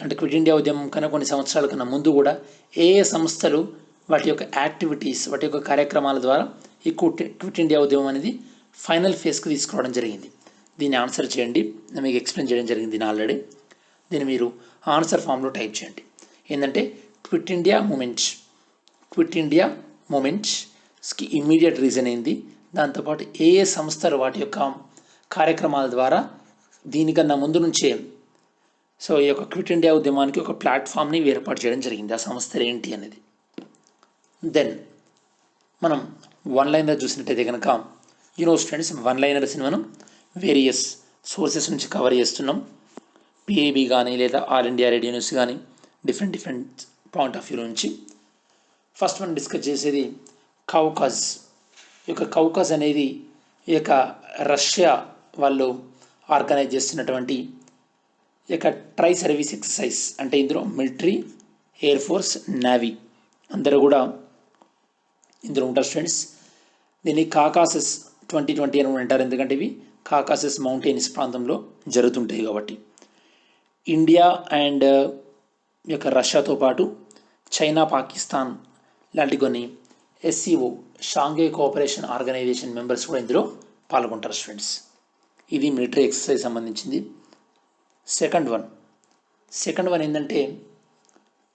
అంటే క్విట్ ఇండియా ఉద్యమం కన్నా కొన్ని సంవత్సరాల కన్నా ముందు కూడా ఏ సంస్థలు వాటి యొక్క యాక్టివిటీస్, వాటి యొక్క కార్యక్రమాల ద్వారా ఈ క్విట్ ఇండియా ఉద్యమం అనేది ఫైనల్ ఫేజ్కి తీసుకురావడం జరిగింది? దీన్ని ఆన్సర్ చేయండి. నేను మీకు ఎక్స్ప్లెయిన్ చేయడం జరిగింది దీన్ని ఆల్రెడీ. దీన్ని మీరు ఆన్సర్ ఫామ్లో టైప్ చేయండి. ఏంటంటే క్విట్ ఇండియా మూమెంట్స్కి ఇమ్మీడియట్ రీజన్ ఏంది, దాంతోపాటు ఏ సంస్థలు వాటి యొక్క కార్యక్రమాల ద్వారా దీనికన్నా ముందు నుంచే సో ఈ యొక్క క్విట్ ఇండియా ఉద్యమానికి ఒక ప్లాట్ఫామ్ని ఏర్పాటు చేయడం జరిగింది, ఆ సంస్థలు ఏంటి అనేది. దెన్ మనం వన్ లైనర్ చూసినట్టయితే కనుక స్టూడెంట్స్, వన్ లైనర్స్ని మనం వేరియస్ సోర్సెస్ నుంచి కవర్ చేస్తున్నాం. పిఏబి కానీ లేదా ఆల్ ఇండియా రేడియో న్యూస్ కానీ డిఫరెంట్ పాయింట్ ఆఫ్ వ్యూ నుంచి. ఫస్ట్ మనం డిస్కస్ చేసేది కౌకాజ్. ఈ యొక్క కౌకాజ్ అనేది ఈ యొక్క రష్యా వాళ్ళు ఆర్గనైజ్ చేస్తున్నటువంటి ఈ యొక్క ట్రై సర్వీస్ ఎక్సర్సైజ్. అంటే ఇందులో మిలిటరీ, ఎయిర్ ఫోర్స్, నేవీ అందరూ కూడా ఇందులో ఉంటారు స్టూడెంట్స్. దీన్ని కాకాసస్ 2020 అని అంటారు, ఎందుకంటే ఇవి కాకాసస్ మౌంటైన్స్ ప్రాంతంలో జరుగుతుంటాయి కాబట్టి. ఇండియా అండ్ ఈ యొక్క రష్యాతో పాటు చైనా, పాకిస్తాన్ లాంటి కొన్ని SCO Shanghai cooperation organisation members కూడా ఇందులో పాల్గొంటారు స్టూడెంట్స్. ఇది మిలిటరీ ఎక్సర్సైజ్ సంబంధించింది. సెకండ్ వన్ ఏంటంటే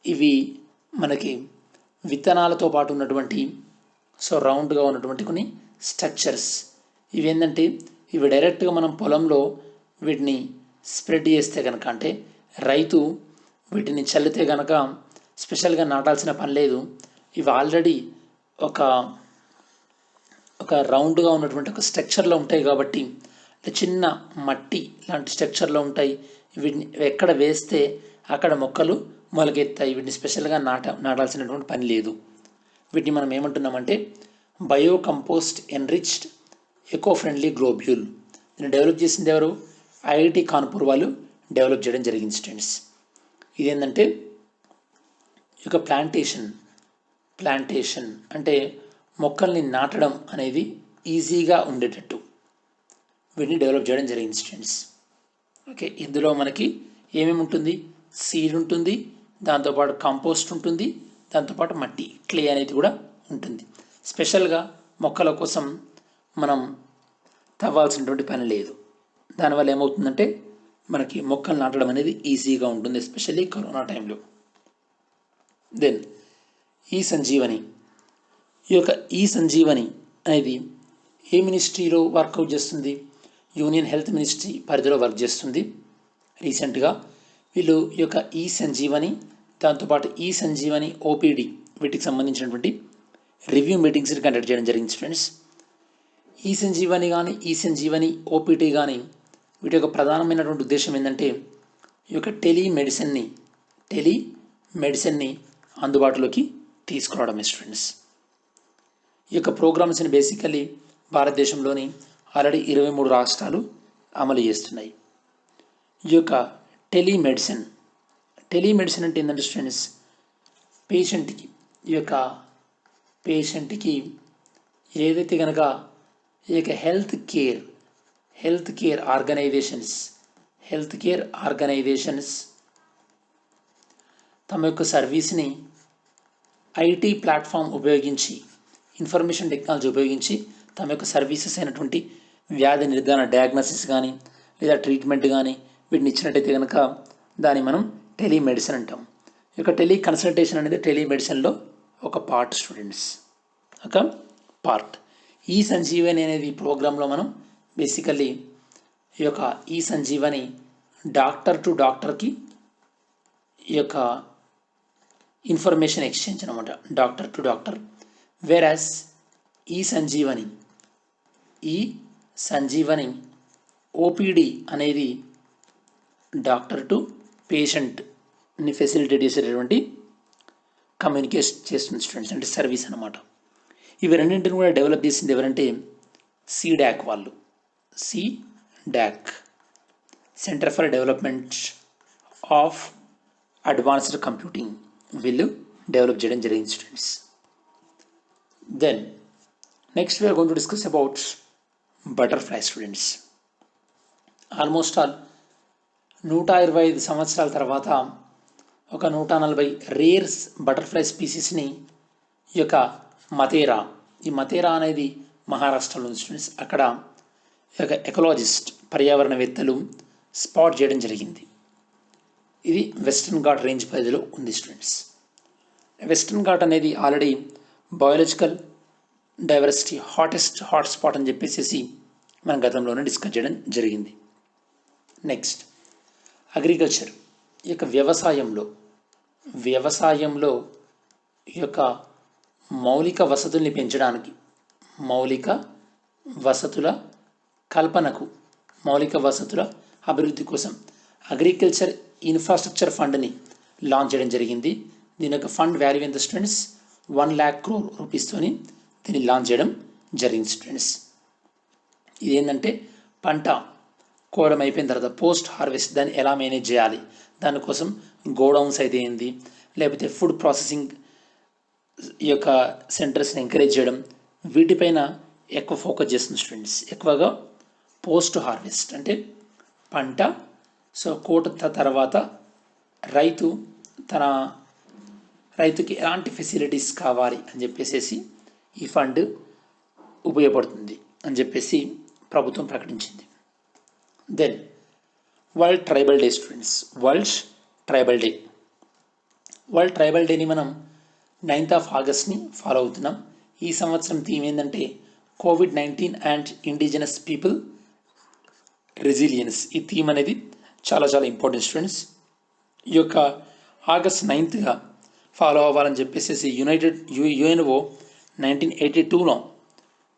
ఇవి మనకి విత్తనాలతో పాటు ఉన్నటువంటి సో రౌండ్గా ఉన్నటువంటి కొన్ని స్ట్రక్చర్స్. ఇవి ఏంటంటే ఇవి డైరెక్ట్గా మనం పొలంలో వీటిని స్ప్రెడ్ చేస్తే కనుక, అంటే రైతు వీటిని చల్లితే కనుక స్పెషల్గా నాటాల్సిన పని లేదు. ఇవి ఆల్రెడీ ఒక రౌండ్గా ఉన్నటువంటి ఒక స్ట్రక్చర్లో ఉంటాయి కాబట్టి, చిన్న మట్టి లాంటి స్ట్రక్చర్లో ఉంటాయి. వీటిని ఎక్కడ వేస్తే అక్కడ మొక్కలు మొలకెత్తాయి. వీటిని స్పెషల్గా నాటాల్సినటువంటి పని లేదు. వీటిని మనం ఏమంటున్నామంటే bio compost enriched eco friendly globule. దీన్ని డెవలప్ చేసింది ఎవరు? IIT కాన్పూర్ వాళ్ళు డెవలప్ చేయడం జరిగింది స్టూడెంట్స్. ఇదేంటంటే ఈ యొక్క ప్లాంటేషన్ అంటే మొక్కల్ని నాటడం అనేది ఈజీగా ఉండేటట్టు వీటిని డెవలప్ చేయడం జరిగింది స్టూడెంట్స్. ఓకే, ఇందులో మనకి ఏమేమి ఉంటుంది? సీడ్ ఉంటుంది, దాంతోపాటు కంపోస్ట్ ఉంటుంది, దాంతోపాటు మట్టి క్లే అనేది కూడా ఉంటుంది. స్పెషల్గా మొక్కల కోసం మనం తవ్వాల్సినటువంటి పని లేదు. దానివల్ల ఏమవుతుందంటే మనకి మొక్కలు నాటడం అనేది ఈజీగా ఉంటుంది, ఎస్పెషల్లీ కరోనా టైంలో. దెన్ ఈ యొక్క సంజీవని అనేది ఏ మినిస్ట్రీలో వర్కౌట్ చేస్తుంది? యూనియన్ హెల్త్ మినిస్ట్రీ పరిధిలో వర్క్ చేస్తుంది. రీసెంట్గా వీళ్ళు ఈ యొక్క ఈ సంజీవని, దాంతోపాటు ఈ సంజీవని OPD వీటికి సంబంధించినటువంటి రివ్యూ మీటింగ్స్ని కండక్ట్ చేయడం జరిగింది స్టూడెంట్స్. ఈ సంజీవని కానీ ఈ సంజీవని OPD కానీ వీటి యొక్క ప్రధానమైనటువంటి ఉద్దేశం ఏంటంటే ఈ యొక్క టెలిమెడిసిన్ని అందుబాటులోకి తీసుకురావడమే స్టూడెంట్స్. ఈ యొక్క ప్రోగ్రామ్స్ని బేసికలీ భారతదేశంలోని ఆల్రెడీ 23 రాష్ట్రాలు అమలు చేస్తున్నాయి. ఈ యొక్క టెలిమెడిసిన్ అంటే ఏంటంటే స్టూడెంట్స్, పేషెంట్కి ఈ యొక్క పేషెంట్కి ఏదైతే కనుక ఈ యొక్క హెల్త్ కేర్ ఆర్గనైజేషన్స్ తమ యొక్క సర్వీస్ని ఐటీ ప్లాట్ఫామ్ ఉపయోగించి, ఇన్ఫర్మేషన్ టెక్నాలజీ ఉపయోగించి తమ యొక్క సర్వీసెస్ అయినటువంటి వ్యాధి నిర్ధారణ, డయాగ్నోసిస్ కానీ లేదా ట్రీట్మెంట్ కానీ వీటిని ఇచ్చినట్టయితే కనుక దాన్ని మనం టెలిమెడిసిన్ అంటాం. ఈ యొక్క టెలి కన్సల్టేషన్ అనేది టెలిమెడిసిన్లో ఒక పార్ట్ స్టూడెంట్స్, ఒక పార్ట్. ఈ సంజీవని అనేది ప్రోగ్రాంలో మనం బేసికల్లీ ఈ యొక్క ఈ సంజీవని డాక్టర్ టు డాక్టర్కి ఈ యొక్క ఇన్ఫర్మేషన్ ఎక్స్చేంజ్ అనమాట, డాక్టర్ టు డాక్టర్. వేరాస్ ఈ సంజీవని ఓపీడీ అనేది డాక్టర్ టు పేషెంట్ని ఫెసిలిటేట్ చేసేటటువంటి కమ్యూనికేట్ చేస్తుంది స్టూడెంట్స్, అంటే సర్వీస్ అనమాట. ఇవి రెండింటిని కూడా డెవలప్ చేసింది ఎవరంటే సీడాక్ వాళ్ళు. Centre for development of advanced computing వీళ్ళు డెవలప్ చేయడం జరిగింది students. Then next we are going to discuss about butterfly students. Almost all 125 సంవత్సరాల తర్వాత ఒక 140 రేర్స్ బటర్ఫ్లై స్పీసీస్ని ఈ యొక్క మతేరా అనేది మహారాష్ట్రలో ఉంది స్టూడెంట్స్. అక్కడ ఈ యొక్క ఎకలాజిస్ట్ పర్యావరణవేత్తలు స్పాట్ చేయడం జరిగింది. ఇది వెస్టర్న్ ఘాట్ రేంజ్ పరిధిలో ఉంది స్టూడెంట్స్. వెస్టర్న్ ఘాట్ అనేది ఆల్రెడీ బయాలజికల్ డైవర్సిటీ హాట్స్పాట్ అని చెప్పేసి మనం గతంలోనే డిస్కస్ చేయడం జరిగింది. Next agriculture. ఈ యొక్క వ్యవసాయంలో ఈ యొక్క మౌలిక వసతుల్ని పెంచడానికి, మౌలిక వసతుల కల్పనకు, మౌలిక వసతుల అభివృద్ధి కోసం అగ్రికల్చర్ ఇన్ఫ్రాస్ట్రక్చర్ ఫండ్ని లాంచ్ చేయడం జరిగింది. దీని యొక్క ఫండ్ వాల్యూ ఎంత స్టూడెంట్స్? 1 lakh crore రూపీస్తోని దీన్ని లాంచ్ చేయడం జరిగింది స్టూడెంట్స్. ఇదేంటంటే పంట కోయడం అయిపోయిన తర్వాత పోస్ట్ హార్వెస్ట్ దాన్ని ఎలా మేనేజ్ చేయాలి, దానికోసం గోడౌన్స్ అయితే ఏంది, లేకపోతే ఫుడ్ ప్రాసెసింగ్ ఈ యొక్క సెంటర్స్ని ఎంకరేజ్ చేయడం, వీటిపైన ఎక్కువ ఫోకస్ చేస్తుంది స్టూడెంట్స్. ఎక్కువగా పోస్ట్ హార్వెస్ట్ అంటే పంట కోత తర్వాత రైతుకి ఎలాంటి ఫెసిలిటీస్ కావాలి అని చెప్పేసి ఈ ఫండ్ ఉపయోగపడుతుంది అని చెప్పేసి ప్రభుత్వం ప్రకటించింది. Then world tribal day students. World tribal డేని మనం 9th ఆగస్ట్ని ఫాలో అవుతున్నాం. ఈ సంవత్సరం థీమ్ ఏంటంటే COVID-19 and indigenous people resilience. ఈ థీమ్ అనేది చాలా చాలా ఇంపార్టెంట్ స్టూడెంట్స్. ఈ యొక్క August 9th ఫాలో అవ్వాలని చెప్పేసి యుఎన్ఓ 1982లో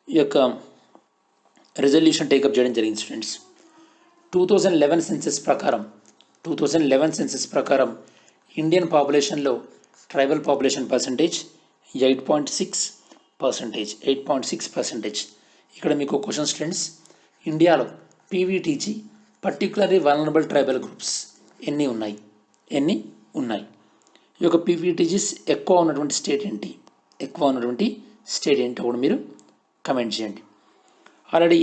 ఈ యొక్క రెజల్యూషన్ టేకప్ చేయడం జరిగింది స్టూడెంట్స్. 2011 సెన్సెస్ ప్రకారం ఇండియన్ పాపులేషన్లో ట్రైబల్ పాపులేషన్ పర్సంటేజ్ 8.6%. ఇక్కడ మీకు క్వశ్చన్ స్టూడెంట్స్, ఇండియాలో PVTG particularly vulnerable tribal groups ఎన్ని ఉన్నాయి? ఈ యొక్క పీవీటీజీస్ ఎక్కువ ఉన్నటువంటి స్టేట్ ఏంటో కూడా మీరు కమెంట్ చేయండి. ఆల్రెడీ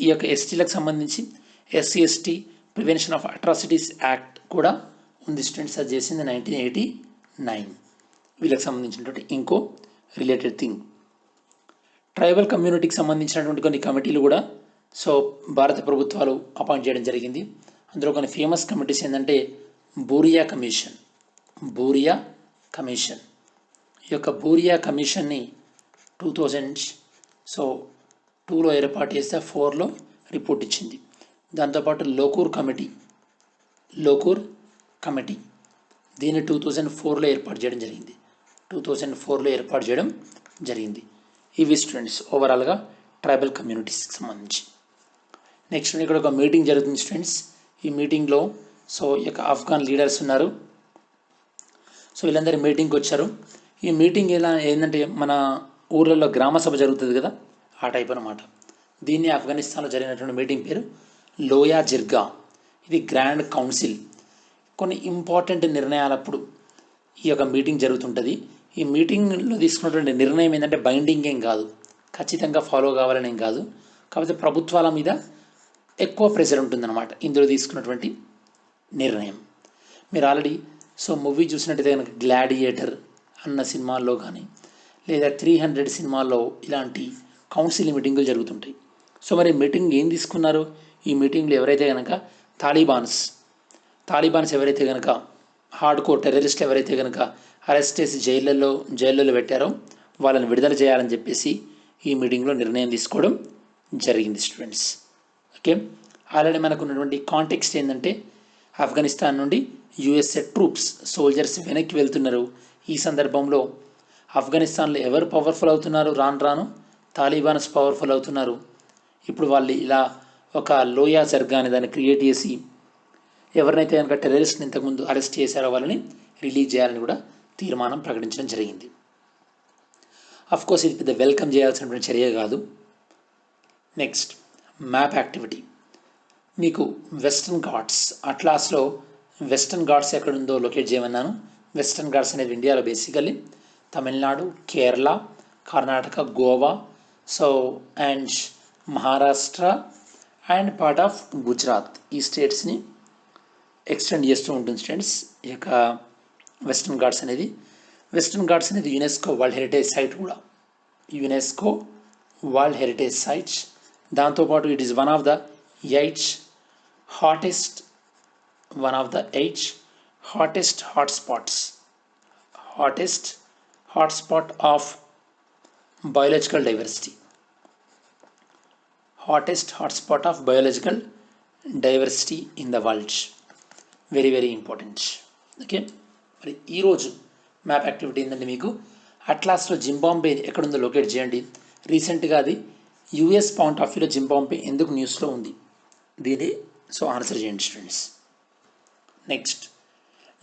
ఈ యొక్క ఎస్టీలకు సంబంధించి SC/ST prevention of atrocities act కూడా ఉంది స్టూడెంట్స్. అది చేసింది 1989. వీళ్ళకి సంబంధించినటువంటి ఇంకో రిలేటెడ్ థింగ్. ట్రైబల్ కమ్యూనిటీకి సంబంధించినటువంటి కొన్ని కమిటీలు కూడా భారత ప్రభుత్వాలు అపాయింట్ చేయడం జరిగింది. అందులో కొన్ని ఫేమస్ కమిటీస్ ఏంటంటే బూరియా కమిషన్. ఈ యొక్క బూరియా కమిషన్ని 2002లో ఏర్పాటు చేస్తే 4లో రిపోర్ట్ ఇచ్చింది. దాంతోపాటు లోకూర్ కమిటీ దీన్ని 2004లో ఏర్పాటు చేయడం జరిగింది. ఇవి స్టూడెంట్స్ ఓవరాల్గా ట్రైబల్ కమ్యూనిటీస్కి సంబంధించి. నెక్స్ట్ ఇక్కడ ఒక మీటింగ్ జరుగుతుంది స్టూడెంట్స్. ఈ మీటింగ్లో ఈ యొక్క ఆఫ్ఘన్ లీడర్స్ ఉన్నారు. వీళ్ళందరూ మీటింగ్కి వచ్చారు. ఈ మీటింగ్ ఏంటంటే మన ఊర్లలో గ్రామ సభ జరుగుతుంది కదా, ఆ టైప్ అన్నమాట. దీన్ని ఆఫ్ఘనిస్తాన్లో జరిగినటువంటి మీటింగ్ పేరు లోయా జిర్గా, ఇది గ్రాండ్ కౌన్సిల్. కొన్ని ఇంపార్టెంట్ నిర్ణయాలప్పుడు ఈ యొక్క మీటింగ్ జరుగుతుంటుంది. ఈ మీటింగ్లో తీసుకున్నటువంటి నిర్ణయం ఏంటంటే బైండింగ్ ఏం కాదు, ఖచ్చితంగా ఫాలో కావాలని ఏం కాదు, కాకపోతే ప్రభుత్వాల మీద ఎక్కువ ప్రెషర్ ఉంటుందన్నమాట ఇందులో తీసుకున్నటువంటి నిర్ణయం. మీరు ఆల్రెడీ మూవీ చూసినట్టయితే కనుక గ్లాడియేటర్ అన్న సినిమాల్లో కానీ లేదా 300 సినిమాల్లో ఇలాంటి కౌన్సిల్ మీటింగులు జరుగుతుంటాయి. మరి మీటింగ్ ఏం తీసుకున్నారు? ఈ మీటింగ్లో ఎవరైతే కనుక తాలిబాన్స్ ఎవరైతే కనుక హార్డ్ కోర్ టెర్రరిస్టులు ఎవరైతే కనుక అరెస్ట్ చేసి జైళ్ళలో పెట్టారో వాళ్ళని విడుదల చేయాలని చెప్పేసి ఈ మీటింగ్లో నిర్ణయం తీసుకోవడం జరిగింది స్టూడెంట్స్. ఓకే, ఆల్రెడీ మనకు ఉన్నటువంటి కాంటెక్స్ట్ ఏంటంటే ఆఫ్ఘనిస్తాన్ నుండి యుఎస్ఏ ట్రూప్స్ సోల్జర్స్ వెనక్కి వెళ్తున్నారు. ఈ సందర్భంలో ఆఫ్ఘనిస్తాన్లో ఎవరు పవర్ఫుల్ అవుతున్నారు? రాను తాలిబాన్స్ పవర్ఫుల్ అవుతున్నారు. ఇప్పుడు వాళ్ళు ఇలా ఒక లోయా జర్గా అనే దాన్ని క్రియేట్ చేసి ఎవరినైతే కనుక టెర్రరిస్ట్ని ఇంతకుముందు అరెస్ట్ చేశారో వాళ్ళని రిలీజ్ చేయాలని కూడా తీర్మానం ప్రకటించడం జరిగింది. అఫ్కోర్స్ ఇది పెద్ద వెల్కమ్ చేయాల్సినటువంటి చర్య కాదు. Next map activity. మీకు వెస్టర్న్ ఘాట్స్ అట్లాస్లో వెస్టర్న్ ఘాట్స్ ఎక్కడుందో లొకేట్ చేయమన్నాను. వెస్టర్న్ ఘాట్స్ అనేది ఇండియాలో basically Tamil Nadu, Kerala, Karnataka, Goa, and Maharashtra and part of Gujarat, ఈ స్టేట్స్ని ఎక్స్టెండ్ చేస్తూ ఉంటుంది స్టూడెంట్స్. ఈ యొక్క వెస్టర్న్ ఘాట్స్ అనేది యునెస్కో వరల్డ్ హెరిటేజ్ సైట్ కూడా, యునెస్కో వరల్డ్ హెరిటేజ్ సైట్స్. దాంతోపాటు it is one of the 8 hottest hotspot of biological diversity. Hottest hotspot of biological diversity in the world. Very very important. Okay, మరి ఈరోజు map activity ఏంటంటే మీకు అట్లాస్లో జింబాంబే ఎక్కడుందో locate చేయండి. రీసెంట్గా అది యుఎస్ పాయింట్ ఆఫ్ వ్యూలో జింబాంబే ఎందుకు న్యూస్లో ఉంది, దీని ఆన్సర్ చేయండి స్టూడెంట్స్. నెక్స్ట్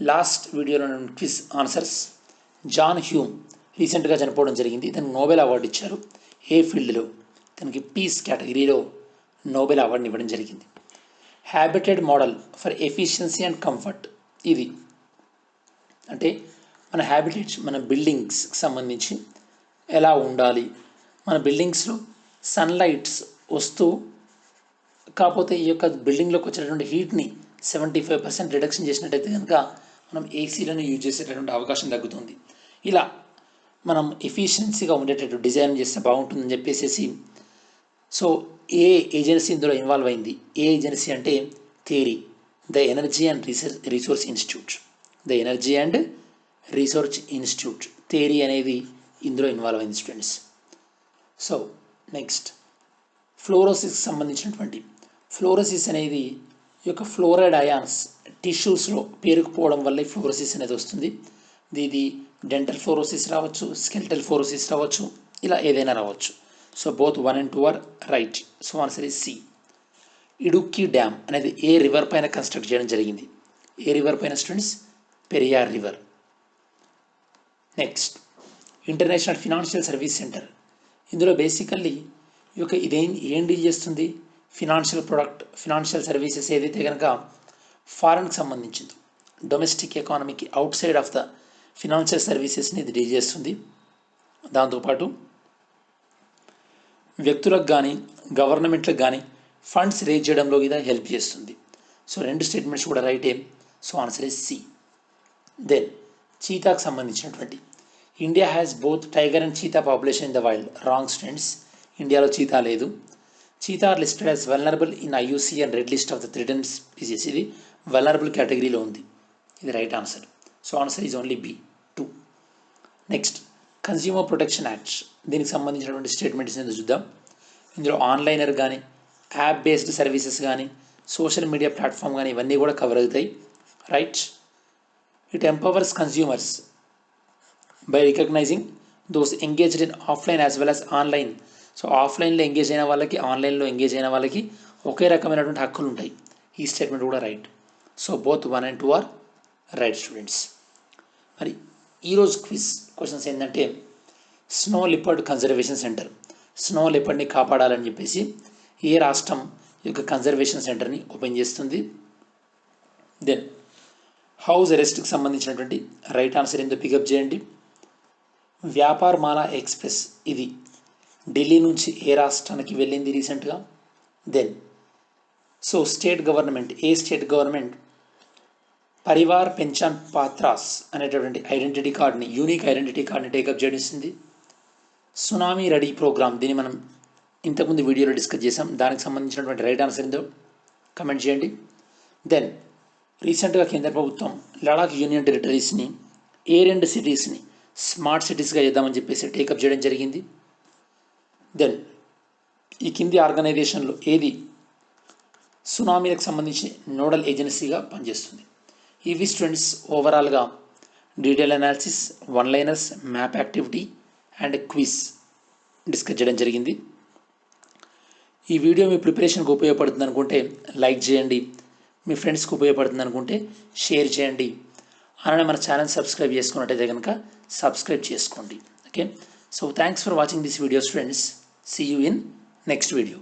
లాస్ట్ వీడియోలో క్విజ్ ఆన్సర్స్. జాన్ హ్యూమ్ రీసెంట్గా చనిపోవడం జరిగింది. తనకు నోబెల్ అవార్డు ఇచ్చారు. ఏ ఫీల్డ్లో? తనకి పీస్ కేటగిరీలో నోబెల్ అవార్డుని ఇవ్వడం జరిగింది. Habitat model for efficiency and comfort, ఇది అంటే మన హ్యాబిటేట్స్, మన బిల్డింగ్స్కి సంబంధించి ఎలా ఉండాలి, మన బిల్డింగ్స్లో సన్లైట్స్ వస్తూ కాకపోతే ఈ యొక్క బిల్డింగ్లోకి వచ్చేటటువంటి హీట్ని 75% రిడక్షన్ చేసినట్టయితే కనుక మనం ఏసీలను యూజ్ చేసేటటువంటి అవకాశం తగ్గుతుంది. ఇలా మనం ఎఫిషియన్సీగా ఉండేటట్టు డిజైన్ చేస్తే బాగుంటుందని చెప్పేసి ఏ ఏజెన్సీ ఇందులో ఇన్వాల్వ్ అయింది? ఏ ఏజెన్సీ అంటే theory, the energy and resource institute, theory అనేది ఇందులో ఇన్వాల్వ్ అయింది స్టూడెంట్స్. నెక్స్ట్ ఫ్లోరోసిస్కి సంబంధించినటువంటి ఫ్లోరోసిస్ అనేది ఈ యొక్క ఫ్లోరైడ్ అయాన్స్ టిష్యూస్లో పేరుకుపోవడం వల్ల ఫ్లోరోసిస్ అనేది వస్తుంది. ఇది డెంటల్ ఫ్లోరోసిస్ రావచ్చు, స్కెల్టల్ ఫ్లోరోసిస్ రావచ్చు, ఇలా ఏదైనా రావచ్చు. Both 1 and 2 are right. Answer is C. Idukki dam అనేది ఏ రివర్ పైన కన్స్ట్రక్ట్ చేయడం జరిగింది? ఏ రివర్ పైన students? Periyar river. Next international financial service centre. ఇందులో బేసికల్లీ ఏం డీల్ చేస్తుంది? ఫినాన్షియల్ సర్వీసెస్ ఏదైతే కనుక ఫారెన్కి సంబంధించింది, డొమెస్టిక్ ఎకానమీకి అవుట్ సైడ్ ఆఫ్ ద ఫినాన్షియల్ సర్వీసెస్ని ఇది డీల్ చేస్తుంది. దాంతోపాటు వ్యక్తులకు కానీ గవర్నమెంట్లకు కానీ ఫండ్స్ రేజ్ చేయడంలో ఇది హెల్ప్ చేస్తుంది. 2 స్టేట్మెంట్స్ కూడా రైటే. Answer is C. దెన్ చీతాకు సంబంధించినటువంటి India has both tiger and cheetah population in the world. Wrong students, ఇండియాలో చీతా లేదు. Cheetah are listed as vulnerable in IUCN red list of the threatened species. ఇది vulnerable కేటగిరీలో ఉంది. ఇది right answer. Answer is only B 2. Next consumer protection act, దీనికి సంబంధించినటువంటి statements ఎందుకు చూద్దాం. ఇందులో ఆన్లైనర్ కానీ యాప్ బేస్డ్ సర్వీసెస్ కానీ సోషల్ మీడియా ప్లాట్ఫామ్ కానీ ఇవన్నీ కూడా కవర్ అవుతాయి. Right. It empowers consumers by recognising those engaged in offline as well as online. ఆఫ్లైన్లో ఎంగేజ్ అయిన వాళ్ళకి, ఆన్లైన్లో ఎంగేజ్ అయిన వాళ్ళకి ఒకే రకమైనటువంటి హక్కులు ఉంటాయి. ఈ స్టేట్మెంట్ కూడా right. Both 1 and 2 are right students. మరి ఈరోజు క్విజ్ క్వశ్చన్స్ ఏంటంటే snow leopard conservation centre, snow లిపర్డ్ని కాపాడాలని చెప్పేసి ఏ రాష్ట్రం ఈ యొక్క కన్జర్వేషన్ సెంటర్ని ఓపెన్ చేస్తుంది. దెన్ హౌస్ అరెస్ట్కి సంబంధించినటువంటి రైట్ ఆన్సర్ ఏందో పికప్ చేయండి. వ్యాపార్ మాలా ఎక్స్ప్రెస్ ఇది ఢిల్లీ నుంచి ఏ రాష్ట్రానికి వెళ్ళింది రీసెంట్గా? దెన్ సో స్టేట్ గవర్నమెంట్, ఏ స్టేట్ గవర్నమెంట్ పరివార్ పెన్షన్ పాత్రాస్ అనేటటువంటి ఐడెంటిటీ కార్డ్ని, యూనిక్ ఐడెంటిటీ కార్డ్ని టేకప్ చేస్తుంది. సునామీ రెడీ ప్రోగ్రామ్, దీన్ని మనం ఇంతకుముందు వీడియోలో డిస్కస్ చేసాం. దానికి సంబంధించినటువంటి రైట్ ఆన్సర్ ఏందో కమెంట్ చేయండి. దెన్ రీసెంట్గా కేంద్ర ప్రభుత్వం లడాక్ యూనియన్ టెరిటరీస్ని ఏ 2 సిటీస్ని స్మార్ట్ సిటీస్గా చేద్దామని చెప్పేసి టేకప్ చేయడం జరిగింది. దెన్ ఈ కింది ఆర్గనైజేషన్లో ఏది సునామీలకు సంబంధించి నోడల్ ఏజెన్సీగా పనిచేస్తుంది? ఇవి స్టూడెంట్స్ ఓవరాల్గా detail analysis, one liners, map activity and quiz discuss చేయడం జరిగింది. ఈ వీడియో మీ ప్రిపరేషన్కి ఉపయోగపడుతుంది అనుకుంటే లైక్ చేయండి, మీ ఫ్రెండ్స్కి ఉపయోగపడుతుంది అనుకుంటే షేర్ చేయండి. అలానే మన ఛానల్ సబ్స్క్రైబ్ చేసుకున్నట్టయితే కనుక సబ్స్క్రైబ్ చేసుకోండి. Okay, so thanks for watching this video students. See you in next video.